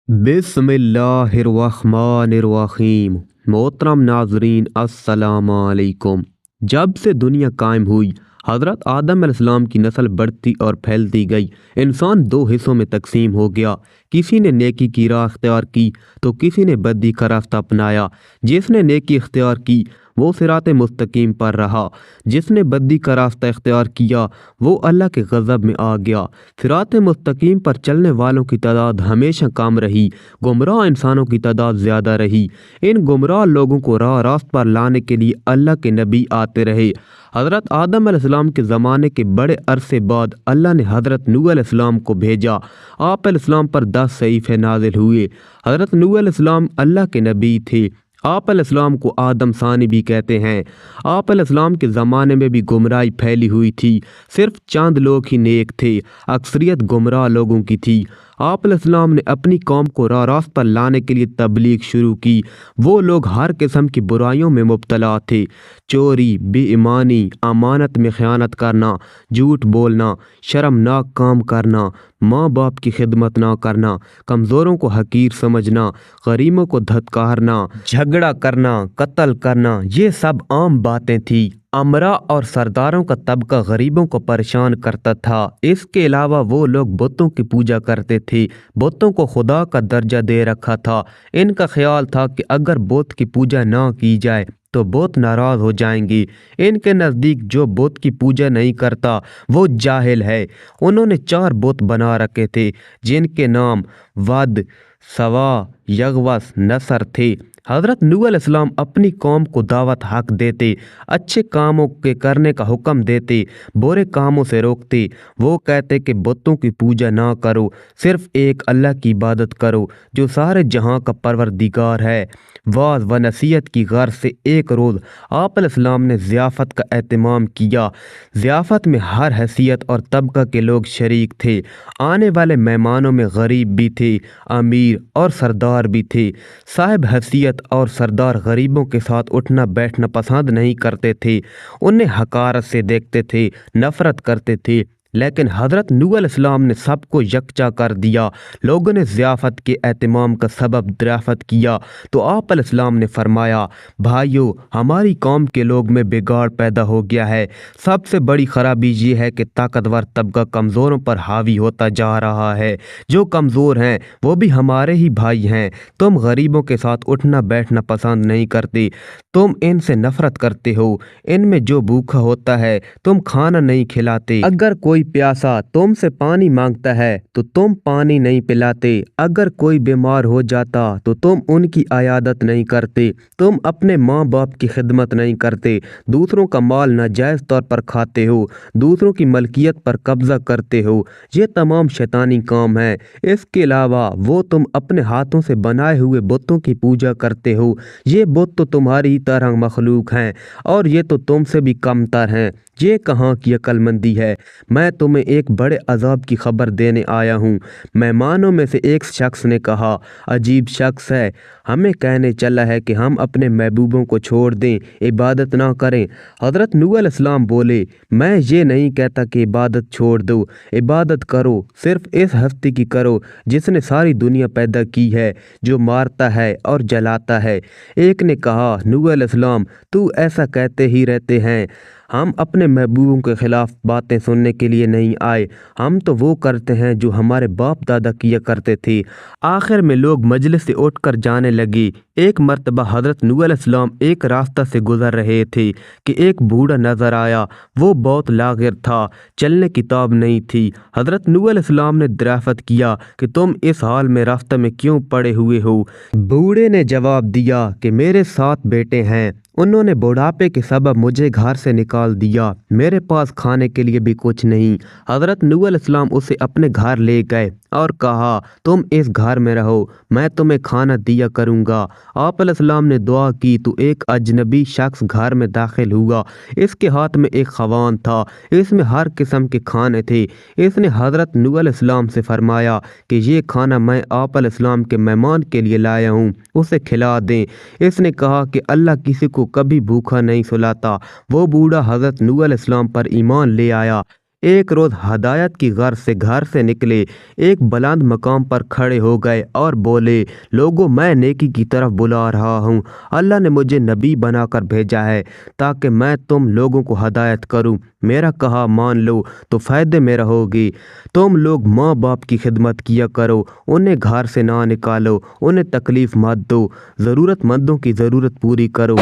बिस्मिल्लाहिर्रहमानिर्रहीम। मोहतरम नाजरीन अस्सलाम वालेकुम। जब से दुनिया कायम हुई हज़रत आदम अलैहिस्सलाम की नस्ल बढ़ती और फैलती गई। इंसान दो हिस्सों में तकसीम हो गया। किसी ने नेकी की राह अख्तियार की तो किसी ने बदी का रास्ता अपनाया। जिसने नेकी अख्तियार की वो सिराते मुस्तकीम पर रहा, जिसने बदी का रास्ता इख्तियार किया वो अल्लाह के गज़ब में आ गया। सिराते मुस्तकीम पर चलने वालों की तादाद हमेशा कम रही, गुमराह इंसानों की तादाद ज़्यादा रही। इन गुमराह लोगों को राह रास्त पर लाने के लिए अल्लाह के नबी आते रहे। हज़रत आदम अलैहिस्सलाम के ज़माने के बड़े अरसे बाद अल्लाह ने हज़रत नूह अलैहिस्सलाम को भेजा। आप अलैहिस्सलाम पर 10 सहीफ़े नाजिल हुए। हज़रत नूह अलैहिस्सलाम अल्लाह के नबी थे। आप अलैहिस्सलाम को आदम सानी भी कहते हैं। आप अलैहिस्सलाम के ज़माने में भी गुमराही फैली हुई थी। सिर्फ चंद लोग ही नेक थे, अक्सरियत गुमराह लोगों की थी। आप अलैहिस्सलाम ने अपनी कौम को राह रास्त पर लाने के लिए तबलीग शुरू की। वो लोग हर किस्म की बुराइयों में मुब्तला थे। चोरी, बेईमानी, अमानत में ख़यानत करना, झूठ बोलना, शर्मनाक काम करना, माँ बाप की खिदमत ना करना, कमज़ोरों को हकीर समझना, गरीबों को धत्कारना, झगड़ा करना, कत्ल करना, ये सब आम बातें थी। अमरा और सरदारों का तबका गरीबों को परेशान करता था। इसके अलावा वो लोग बुतों की पूजा करते थे, बुतों को खुदा का दर्जा दे रखा था। इनका ख्याल था कि अगर बुत की पूजा ना की जाए तो बुत नाराज़ हो जाएंगे। इनके नज़दीक जो बुत की पूजा नहीं करता वो जाहिल है। उन्होंने 4 बुत बना रखे थे जिनके नाम वद, सवा, यगवस, नसर थे। हज़रत नूह अलैहिस्सलाम अपनी कौम को दावत हक देते, अच्छे कामों के करने का हुक्म देते, बुरे कामों से रोकते। वो कहते कि बुतों की पूजा ना करो, सिर्फ एक अल्लाह की इबादत करो जो सारे जहां का परवरदिगार है। वाज व नसीहत की गर्ज से एक रोज़ आप अलैहिस्सलाम ने ज़ियाफ़त का एहतमाम किया। ज़ियाफ़त में हर हैसियत और तबका के लोग शरीक थे। आने वाले मेहमानों में गरीब भी थे, अमीर और सरदार भी थे। साहिब हैसियत और सरदार गरीबों के साथ उठना बैठना पसंद नहीं करते थे, उन्हें हकारत से देखते थे, नफ़रत करते थे। लेकिन हज़रत नूह अलैहिस्सलाम ने सबको यकजा कर दिया। लोगों ने ज़ियाफ़त के एहतमाम का सबब दरियाफ़त किया तो आप अलैहिस्सलाम ने फरमाया, भाइयों, हमारी कौम के लोग में बिगाड़ पैदा हो गया है। सबसे बड़ी ख़राबी ये है कि ताकतवर तबका कमज़ोरों पर हावी होता जा रहा है। जो कमज़ोर हैं वो भी हमारे ही भाई हैं। तुम गरीबों के साथ उठना बैठना पसंद नहीं करते, तुम इनसे नफ़रत करते हो। इनमें जो भूखा होता है तुम खाना नहीं खिलाते। अगर कोई प्यासा तुमसे पानी मांगता है तो तुम पानी नहीं पिलाते। अगर कोई बीमार हो जाता तो तुम उनकी आयादत नहीं करते। तुम अपने माँ बाप की खिदमत नहीं करते। दूसरों का माल नाजायज़ तौर पर खाते हो, दूसरों की मलकियत पर कब्ज़ा करते हो। ये तमाम शैतानी काम है। इसके अलावा वो तुम अपने हाथों से बनाए हुए बुतों की पूजा करते हो। ये बुत तो तुम्हारी तरह मखलूक हैं और ये तो तुमसे भी कमतर हैं। ये कहाँ की अक्लमंदी है। मैं तुम्हें एक बड़े अजाब की खबर देने आया हूँ। मेहमानों में से एक शख्स ने कहा, अजीब शख्स है, हमें कहने चला है कि हम अपने महबूबों को छोड़ दें, इबादत ना करें। हज़रत नूह अलैहिस्सलाम बोले, मैं ये नहीं कहता कि इबादत छोड़ दो, इबादत करो, सिर्फ इस हस्ती की करो जिसने सारी दुनिया पैदा की है, जो मारता है और जलाता है। एक ने कहा, नूह अलैहिस्सलाम, तू ऐसा कहते ही रहते हैं, हम अपने महबूबों के ख़िलाफ़ बातें सुनने के लिए नहीं आए। हम तो वो करते हैं जो हमारे बाप दादा किया करते थे। आखिर में लोग मजलिस से उठकर जाने लगे। एक मर्तबा हज़रत नूह अलैहिस्सलाम एक रास्ता से गुज़र रहे थे कि एक बूढ़ा नज़र आया। वो बहुत लाग़िर था, चलने की ताब नहीं थी। हज़रत नूह अलैहिस्सलाम ने दरियाफ़त किया कि तुम इस हाल में रास्ते में क्यों पड़े हुए हो। बूढ़े ने जवाब दिया कि मेरे 7 बेटे हैं, उन्होंने बुढ़ापे के सबब मुझे घर से निकाल दिया, मेरे पास खाने के लिए भी कुछ नहीं। हज़रत नूह अलैहिस्सलाम उसे अपने घर ले गए और कहा, तुम इस घर में रहो, मैं तुम्हें खाना दिया करूँगा। आप अलैहिस्सलाम ने दुआ की तो एक अजनबी शख्स घर में दाखिल हुआ। इसके हाथ में एक खवान था, इसमें हर किस्म के खाने थे। इसने हज़रत नूह अलैहिस्सलाम से फरमाया कि ये खाना मैं आप अलैहिस्सलाम के मेहमान के लिए लाया हूँ, उसे खिला दें। इसने कहा कि अल्लाह किसी को कभी भूखा नहीं सुलाता। वो बूढ़ा हज़रत नूह अलैहिस्सलाम पर ईमान ले आया। ایک روز ہدایت کی غرض سے گھر سے نکلے، ایک بلند مقام پر کھڑے ہو گئے اور بولے، لوگوں میں نیکی کی طرف بلا رہا ہوں۔ اللہ نے مجھے نبی بنا کر بھیجا ہے تاکہ میں تم لوگوں کو ہدایت کروں۔ میرا کہا مان لو تو فائدے میں رہو گے۔ تم لوگ ماں باپ کی خدمت کیا کرو، انہیں گھر سے نہ نکالو، انہیں تکلیف مت دو، ضرورت مندوں کی ضرورت پوری کرو،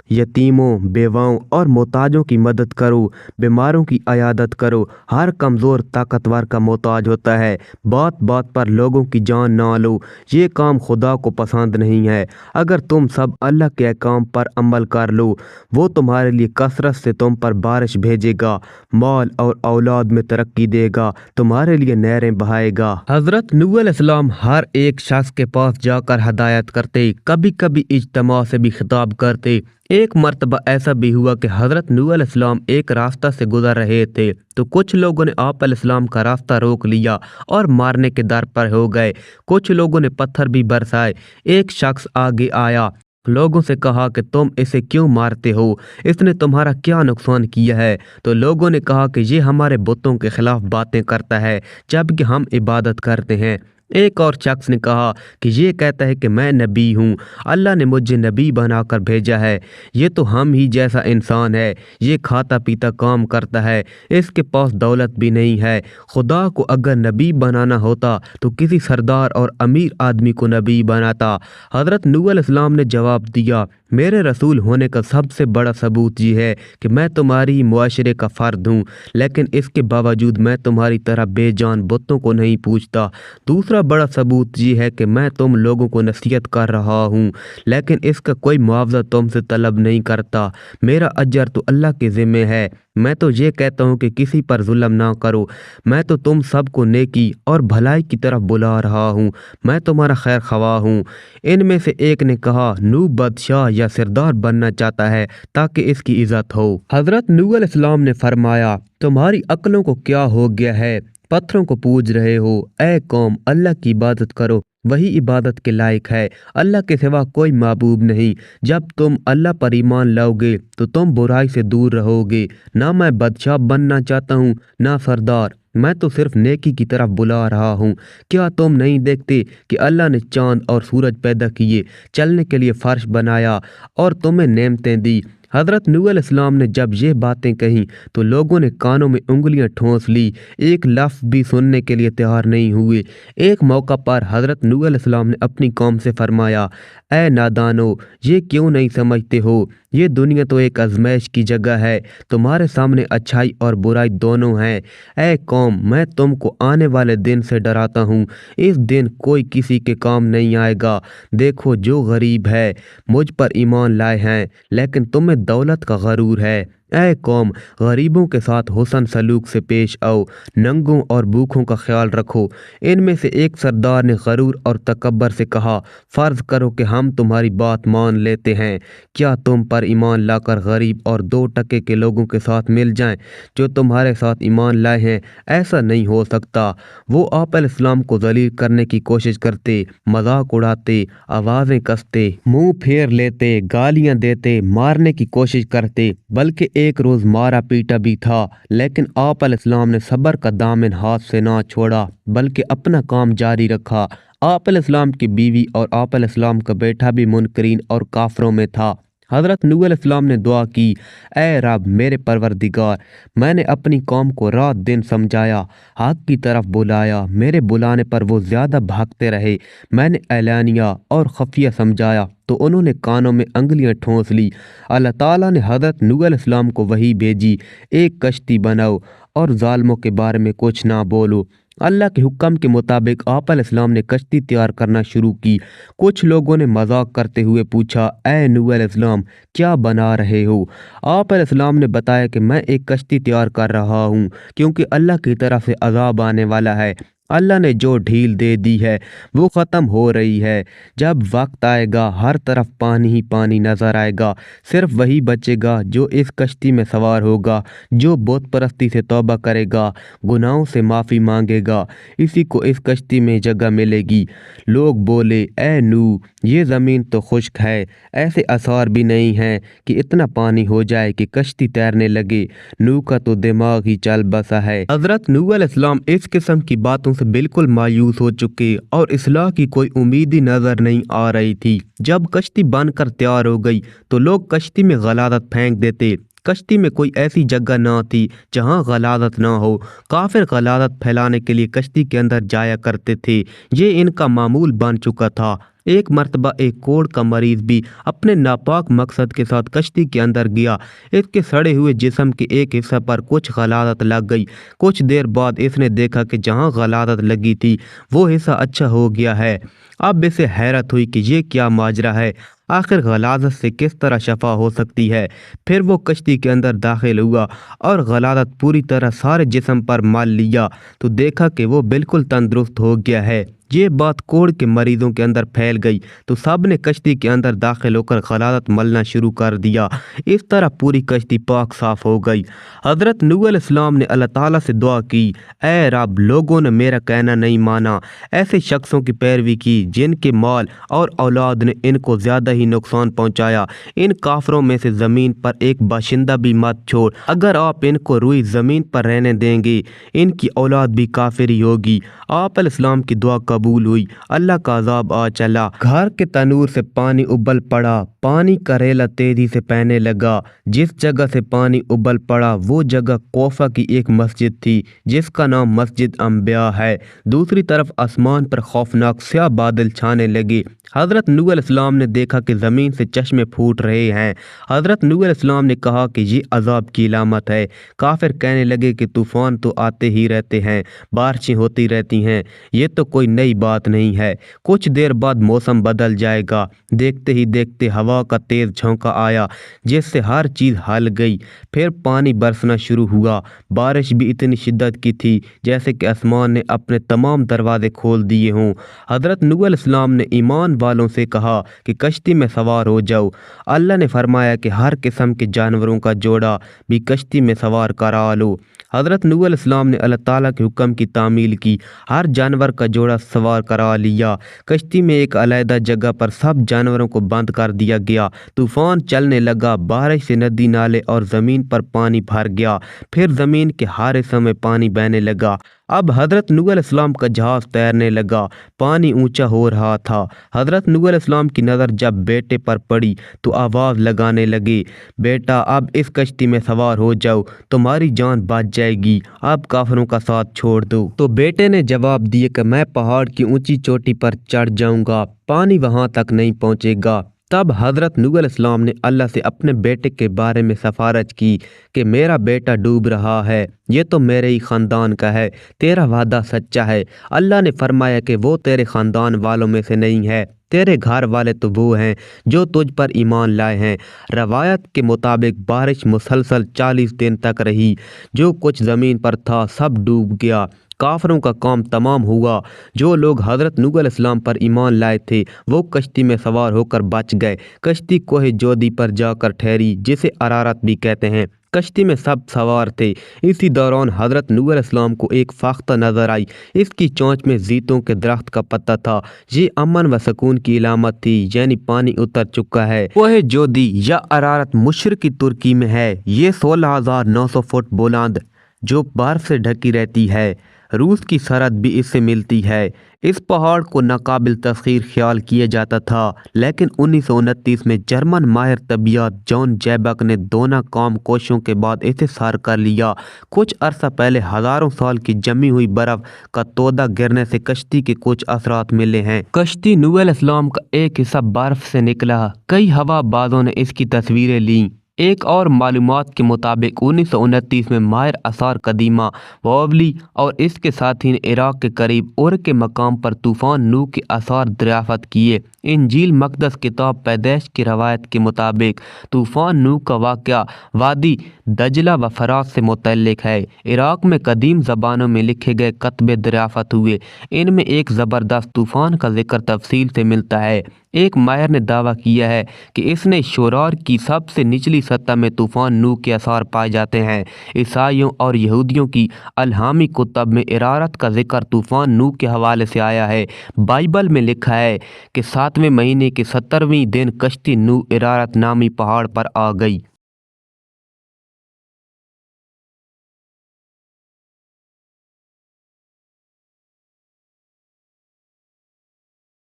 یتیموں، بیواؤں اور محتاجوں کی مدد کرو، بیماروں کی عیادت کرو۔ ہر کمزور طاقتور کا محتاج ہوتا ہے۔ بات بات پر لوگوں کی جان نہ لو، یہ کام خدا کو پسند نہیں ہے۔ اگر تم سب اللہ کے احکام پر عمل کر لو، وہ تمہارے لیے کثرت سے تم پر بارش بھیجے گا، مال اور اولاد میں ترقی دے گا، تمہارے لیے نہریں بہائے گا۔ حضرت نوح علیہ السلام ہر ایک شخص کے پاس جا کر ہدایت کرتے، کبھی کبھی اجتماع سے بھی خطاب کرتے۔ ایک مرتبہ ایسا بھی ہوا کہ حضرت نوح علیہ السلام ایک راستہ سے گزر رہے تھے تو کچھ لوگوں نے آپ علیہ السلام کا راستہ روک لیا اور مارنے کے در پر ہو گئے۔ کچھ لوگوں نے پتھر بھی برسائے۔ ایک شخص آگے آیا، لوگوں سے کہا کہ تم اسے کیوں مارتے ہو؟ اس نے تمہارا کیا نقصان کیا ہے؟ تو لوگوں نے کہا کہ یہ ہمارے بتوں کے خلاف باتیں کرتا ہے جبکہ ہم عبادت کرتے ہیں۔ ایک اور شخص نے کہا کہ یہ کہتا ہے کہ میں نبی ہوں، اللہ نے مجھے نبی بنا کر بھیجا ہے، یہ تو ہم ہی جیسا انسان ہے، یہ کھاتا پیتا کام کرتا ہے، اس کے پاس دولت بھی نہیں ہے۔ خدا کو اگر نبی بنانا ہوتا تو کسی سردار اور امیر آدمی کو نبی بناتا۔ حضرت نوح علیہ السلام نے جواب دیا، میرے رسول ہونے کا سب سے بڑا ثبوت یہ ہے کہ میں تمہاری معاشرے کا فرد ہوں، لیکن اس کے باوجود میں تمہاری طرح بے جان بتوں کو نہیں پوچھتا۔ دوسرا بڑا ثبوت یہ ہے کہ میں تم لوگوں کو نصیحت کر رہا ہوں، لیکن اس کا کوئی معاوضہ تم سے طلب نہیں کرتا۔ میرا اجر تو اللہ کے ذمہ ہے۔ میں تو یہ کہتا ہوں کہ کسی پر ظلم نہ کرو۔ میں تو تم سب کو نیکی اور بھلائی کی طرف بلا رہا ہوں، میں تمہارا خیر خواہ ہوں۔ ان میں سے ایک نے کہا، نوح بادشاہ یا سردار بننا چاہتا ہے تاکہ اس کی عزت ہو۔ حضرت نوح علیہ السلام نے فرمایا، تمہاری عقلوں کو کیا ہو گیا ہے؟ پتھروں کو پوج رہے ہو۔ اے قوم، اللہ کی عبادت کرو، وہی عبادت کے لائق ہے، اللہ کے سوا کوئی معبود نہیں۔ جب تم اللہ پر ایمان لاؤ گے تو تم برائی سے دور رہو گے۔ نہ میں بادشاہ بننا چاہتا ہوں نہ سردار، میں تو صرف نیکی کی طرف بلا رہا ہوں۔ کیا تم نہیں دیکھتے کہ اللہ نے چاند اور سورج پیدا کیے، چلنے کے لیے فرش بنایا اور تمہیں نعمتیں دی؟ حضرت نوح علیہ السلام نے جب یہ باتیں کہیں تو لوگوں نے کانوں میں انگلیاں ٹھونس لی، ایک لفظ بھی سننے کے لیے تیار نہیں ہوئے۔ ایک موقع پر حضرت نوح علیہ السلام نے اپنی قوم سے فرمایا، اے نادانو، یہ کیوں نہیں سمجھتے ہو؟ یہ دنیا تو ایک آزمائش کی جگہ ہے، تمہارے سامنے اچھائی اور برائی دونوں ہیں۔ اے قوم، میں تم کو آنے والے دن سے ڈراتا ہوں، اس دن کوئی کسی کے کام نہیں آئے گا۔ دیکھو، جو غریب ہے مجھ پر ایمان لائے ہیں لیکن تمہیں دولت کا غرور ہے۔ اے قوم، غریبوں کے ساتھ حسن سلوک سے پیش آؤ، ننگوں اور بھوکھوں کا خیال رکھو۔ ان میں سے ایک سردار نے غرور اور تکبر سے کہا، فرض کرو کہ ہم تمہاری بات مان لیتے ہیں، کیا تم پر ایمان لا کر غریب اور 2 کے لوگوں کے ساتھ مل جائیں جو تمہارے ساتھ ایمان لائے ہیں؟ ایسا نہیں ہو سکتا۔ وہ آپ علیہ السلام کو ذلیل کرنے کی کوشش کرتے، مذاق اڑاتے، آوازیں کستے، منہ پھیر لیتے، گالیاں دیتے، مارنے کی کوشش کرتے، بلکہ ایک روز مارا پیٹا بھی تھا، لیکن آپ علیہ السلام نے صبر کا دامن ہاتھ سے نہ چھوڑا بلکہ اپنا کام جاری رکھا۔ آپ علیہ السلام کی بیوی اور آپ علیہ السلام کا بیٹا بھی منکرین اور کافروں میں تھا۔ حضرت نوح علیہ السلام نے دعا کی، اے رب میرے پروردگار، میں نے اپنی قوم کو رات دن سمجھایا، حق کی طرف بلایا، میرے بلانے پر وہ زیادہ بھاگتے رہے۔ میں نے اعلانیہ اور خفیہ سمجھایا تو انہوں نے کانوں میں انگلیاں ٹھونس لی۔ اللہ تعالیٰ نے حضرت نوح علیہ السلام کو وحی بھیجی، ایک کشتی بناؤ اور ظالموں کے بارے میں کچھ نہ بولو۔ اللہ کے حکم کے مطابق آپ علیہ السلام نے کشتی تیار کرنا شروع کی۔ کچھ لوگوں نے مذاق کرتے ہوئے پوچھا، اے نوح علیہ السلام، کیا بنا رہے ہو؟ آپ علیہ السلام نے بتایا کہ میں ایک کشتی تیار کر رہا ہوں کیونکہ اللہ کی طرف سے عذاب آنے والا ہے۔ अल्लाह ने जो ढील दे दी है वो ख़त्म हो रही है। जब वक्त आएगा हर तरफ पानी ही पानी नज़र आएगा। सिर्फ वही बचेगा जो इस कश्ती में सवार होगा, जो बुत परस्ती से तौबा करेगा, गुनाहों से माफ़ी मांगेगा, इसी को इस कश्ती में जगह मिलेगी। लोग बोले, ए नूह, ये ज़मीन तो खुश्क है, ऐसे आसार भी नहीं हैं कि इतना पानी हो जाए कि कश्ती तैरने लगे। नूह का तो दिमाग ही चल बसा है। हज़रत नूह अलैहिस्सलाम इस किस्म की बातों से बिल्कुल मायूस हो चुके और इस्लाह की कोई उम्मीद ही नज़र नहीं आ रही थी। जब कश्ती बनकर तैयार हो गई तो लोग कश्ती में गलादत फेंक देते। कश्ती में कोई ऐसी जगह ना थी जहां गलादत ना हो। काफिर गलादत फैलाने के लिए कश्ती के अंदर जाया करते थे। ये इनका मामूल बन चुका था। एक मर्तबा एक कोढ़ का मरीज भी अपने नापाक मकसद के साथ कश्ती के अंदर गया। इसके सड़े हुए जिस्म के एक हिस्से पर कुछ गलादत लग गई। कुछ देर बाद इसने देखा कि जहां गलादत लगी थी वो हिस्सा अच्छा हो गया है। अब इसे हैरत हुई कि ये क्या माजरा है, आखिर गलादत से किस तरह शफा हो सकती है। फिर वो कश्ती के अंदर दाखिल हुआ और गलादत पूरी तरह सारे जिस्म पर मल लिया तो देखा कि वो बिल्कुल तंदुरुस्त हो गया है। ये बात कोढ़ के मरीजों के अंदर फैल गई तो सब ने कश्ती के अंदर दाखिल होकर गलादत मलना शुरू कर दिया। इस तरह पूरी कश्ती पाक साफ हो गई। हज़रत नूह अलैहिस्सलाम ने अल्लाह ताला से दुआ की, ऐ रब, लोगों ने मेरा कहना नहीं माना, ऐसे शख्सों की पैरवी की जिनके माल और औलाद ने इनको ज़्यादा ही नुकसान पहुँचाया। इन काफरों में से ज़मीन पर एक बाशिंदा भी मत छोड़। अगर आप इनको रुई ज़मीन पर रहने देंगे इनकी औलाद भी काफिर ही होगी। आप अलैहिस्सलाम की दुआ कबूल हुई। अल्लाह का अज़ाब आ चला। घर के तनूर से पानी उबल पड़ा। पानी का रेला तेजी से बहने लगा। जिस जगह से पानी उबल पड़ा वो जगह कोफा की एक मस्जिद थी जिसका नाम मस्जिद अंबिया है। दूसरी तरफ आसमान पर खौफनाक स्याह बादल छाने लगे। हज़रत नूह अलैहिस्सलाम ने देखा कि ज़मीन से चश्मे फूट रहे हैं। हज़रत नूह अलैहिस्सलाम ने कहा कि ये अज़ाब की इलामत है। काफिर कहने लगे कि तूफ़ान तो आते ही रहते हैं, बारिशें होती रहती हैं, ये तो कोई नई बात नहीं है। कुछ देर बाद मौसम बदल जाएगा। देखते ही देखते हवा का तेज़ झोंका आया जिससे हर चीज़ हल गई। फिर पानी बरसना शुरू हुआ। बारिश भी इतनी शिद्दत की थी जैसे कि आसमान ने अपने तमाम दरवाजे खोल दिए हों। हज़रत नूह अलैहिस्सलाम ने ईमान वालों से कहा कि कश्ती में सवार हो जाओ। अल्लाह ने फरमाया कि हर किस्म के जानवरों का जोड़ा भी कश्ती में सवार करा लो। हज़रत नूह अलैहिस्सलाम ने अल्लाह ताला के हुक्म की तामील की। हर जानवर का जोड़ा सवार करा लिया। कश्ती में एक अलहदा जगह पर सब जानवरों को बंद कर दिया गया। तूफान चलने लगा। बारिश से नदी नाले और ज़मीन पर पानी भर गया। फिर ज़मीन के हर हिस्से में पानी बहने लगा। अब हज़रत नूह अलैहिस्सलाम का जहाज़ तैरने लगा। पानी ऊंचा हो रहा था। हज़रत नूह अलैहिस्सलाम की नज़र जब बेटे पर पड़ी तो आवाज़ लगाने लगे, बेटा अब इस कश्ती में सवार हो जाओ, तुम्हारी जान बच जाएगी, अब काफिरों का साथ छोड़ दो। तो बेटे ने जवाब दिया कि मैं पहाड़ की ऊंची चोटी पर चढ़ जाऊंगा, पानी वहां तक नहीं पहुंचेगा। तब हज़रत नूह अलैहिस्सलाम ने अल्लाह से अपने बेटे के बारे में सिफारिश की कि मेरा बेटा डूब रहा है, ये तो मेरे ही ख़ानदान का है, तेरा वादा सच्चा है। अल्लाह ने फरमाया कि वो तेरे ख़ानदान वालों में से नहीं है, तेरे घर वाले तो वो हैं जो तुझ पर ईमान लाए हैं। रवायत के मुताबिक बारिश मुसलसल 40 दिन तक रही। जो कुछ ज़मीन पर था सब डूब गया। काफरों का काम तमाम हुआ। जो लोग हज़रत नूह अलैहिस्सलाम पर ईमान लाए थे वो कश्ती में सवार होकर बच गए। कश्ती कोह जोदी पर जाकर ठहरी जिसे अरारत भी कहते हैं। कश्ती में सब सवार थे। इसी दौरान हज़रत नूह अलैहिस्सलाम को एक फाख्ता नज़र आई। इसकी चोंच में जीतों के दरख्त का पत्ता था। ये अमन व सुकून की इलामत थी, यानी पानी उतर चुका है। कोह जोदी या अरारत मशरकी तुर्की में है। ये 16,900 फुट बुलंद जो बर्फ से ढकी रहती है। रूस की सरहद भी इससे मिलती है। इस पहाड़ को नाकाबिल तस्खीर ख्याल किया जाता था, लेकिन 1929 में जर्मन माहिर तबियत जॉन जैबक ने 2 नाकाम कोशिशों के बाद इसे सर कर लिया। कुछ अरसा पहले हज़ारों साल की जमी हुई बर्फ का तोदा गिरने से कश्ती के कुछ असरात मिले हैं। कश्ती नूह अलैहिस्सलाम का एक हिस्सा बर्फ से निकला। कई हवाबाजों ने इसकी तस्वीरें लीं। ایک اور معلومات کے مطابق 1929 میں ماہر آثار قدیمہ ووبلی اور اس کے ساتھی نے عراق کے قریب اور کے مقام پر طوفان نوح کے آثار دریافت کیے۔ انجیل مقدس کتاب پیدائش کی روایت کے مطابق طوفان نوح کا واقعہ وادی دجلہ و فرات سے متعلق ہے۔ عراق میں قدیم زبانوں میں لکھے گئے کتبے دریافت ہوئے، ان میں ایک زبردست طوفان کا ذکر تفصیل سے ملتا ہے۔ ایک ماہر نے دعویٰ کیا ہے کہ اس نے شورار کی سب سے نچلی سطح میں طوفان نوح کے آثار پائے جاتے ہیں۔ عیسائیوں اور یہودیوں کی الہامی کتب میں ارارت کا ذکر طوفان نوح کے حوالے سے آیا ہے۔ بائبل میں لکھا ہے کہ 7ویں مہینے کے 17ویں دن کشتی نوح ارارت نامی پہاڑ پر آ گئی۔